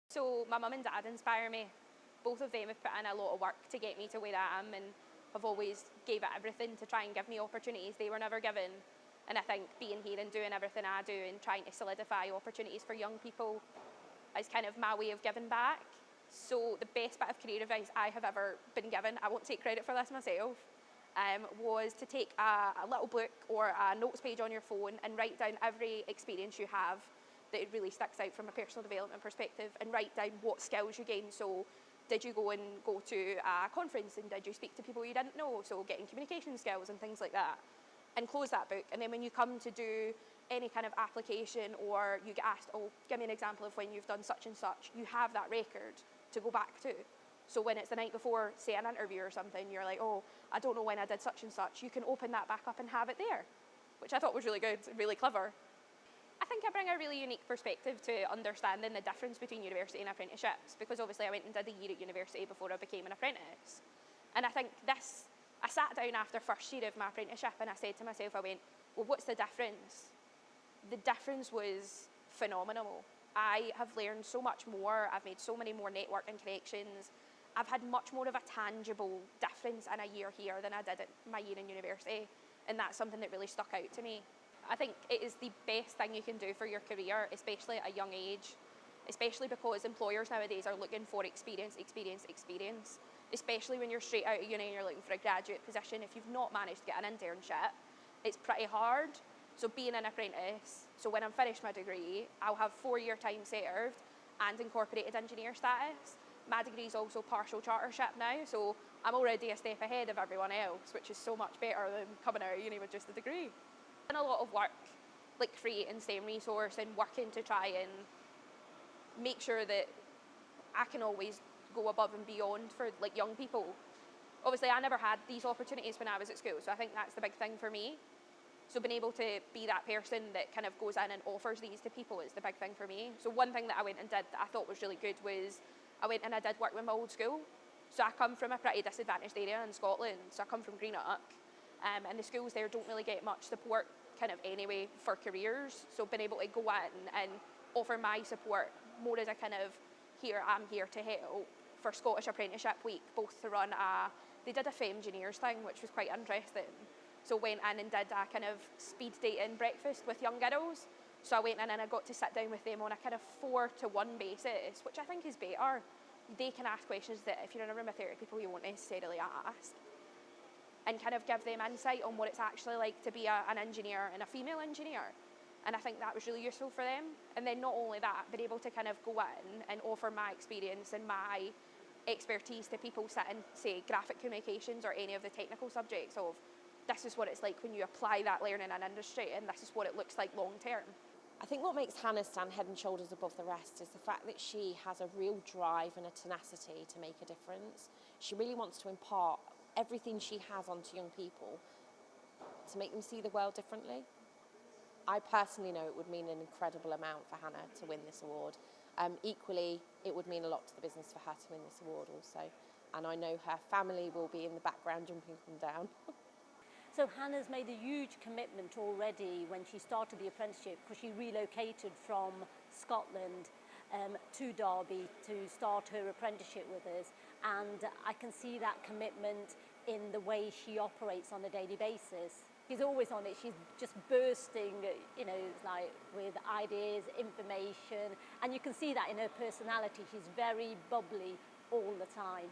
So my mum and dad inspire me. Both of them have put in a lot of work to get me to where I am and have always gave it everything to try and give me opportunities they were never given. And I think being here and doing everything I do and trying to solidify opportunities for young people is kind of my way of giving back. So the best bit of career advice I have ever been given, I won't take credit for this myself, was to take a little book or a notes page on your phone and write down every experience you have that it really sticks out from a personal development perspective, and write down what skills you gained. So did you go to a conference and did you speak to people you didn't know? So getting communication skills and things like that. And close that book. And then when you come to do any kind of application or you get asked, oh, give me an example of when you've done such and such, you have that record to go back to. So when it's the night before, say an interview or something, you're like, oh, I don't know when I did such and such, you can open that back up and have it there, which I thought was really good, really clever. I think I bring a really unique perspective to understanding the difference between university and apprenticeships, because obviously I went and did a year at university before I became an apprentice. And I think I sat down after first year of my apprenticeship and I said to myself, I went, well, what's the difference? The difference was phenomenal. I have learned so much more. I've made so many more networking connections. I've had much more of a tangible difference in a year here than I did at my year in university. And that's something that really stuck out to me. I think it is the best thing you can do for your career, especially at a young age, especially because employers nowadays are looking for experience, especially when you're straight out of uni and you're looking for a graduate position. If you've not managed to get an internship, it's pretty hard. So being an apprentice, so when I'm finished my degree, I'll have 4-year time served and incorporated engineer status. My degree is also partial chartership now, so I'm already a step ahead of everyone else, which is so much better than coming out of uni with just a degree. I've done a lot of work, like creating STEM resource and working to try and make sure that I can always go above and beyond for like young people. Obviously, I never had these opportunities when I was at school, so I think that's the big thing for me. So being able to be that person that kind of goes in and offers these to people is the big thing for me. So one thing that I went and did that I thought was really good was I went and I did work with my old school. So I come from a pretty disadvantaged area in Scotland, so I come from Greenock, and the schools there don't really get much support kind of anyway for careers. So being able to go in and offer my support more as a kind of I'm here to help for Scottish Apprenticeship Week, both to run they did a Femgineers thing, which was quite interesting. So went in and did a kind of speed dating breakfast with young girls. So I went in and I got to sit down with them on a kind of 4-to-1 basis, which I think is better. They can ask questions that if you're in a room of 30 people, you won't necessarily ask, and kind of give them insight on what it's actually like to be an engineer and a female engineer. And I think that was really useful for them. And then not only that, they're able to kind of go in and offer my experience and my expertise to people sitting, say, graphic communications or any of the technical subjects of this is what it's like when you apply that learning in industry, and this is what it looks like long term. I think what makes Hannah stand head and shoulders above the rest is the fact that she has a real drive and a tenacity to make a difference. She really wants to impart everything she has onto young people to make them see the world differently. I personally know it would mean an incredible amount for Hannah to win this award. Equally, it would mean a lot to the business for her to win this award also. And I know her family will be in the background jumping up and down. So Hannah's made a huge commitment already when she started the apprenticeship, because she relocated from Scotland to Derby to start her apprenticeship with us. And I can see that commitment in the way she operates on a daily basis. She's always on it. She's just bursting, like with ideas, information, and you can see that in her personality. She's very bubbly all the time.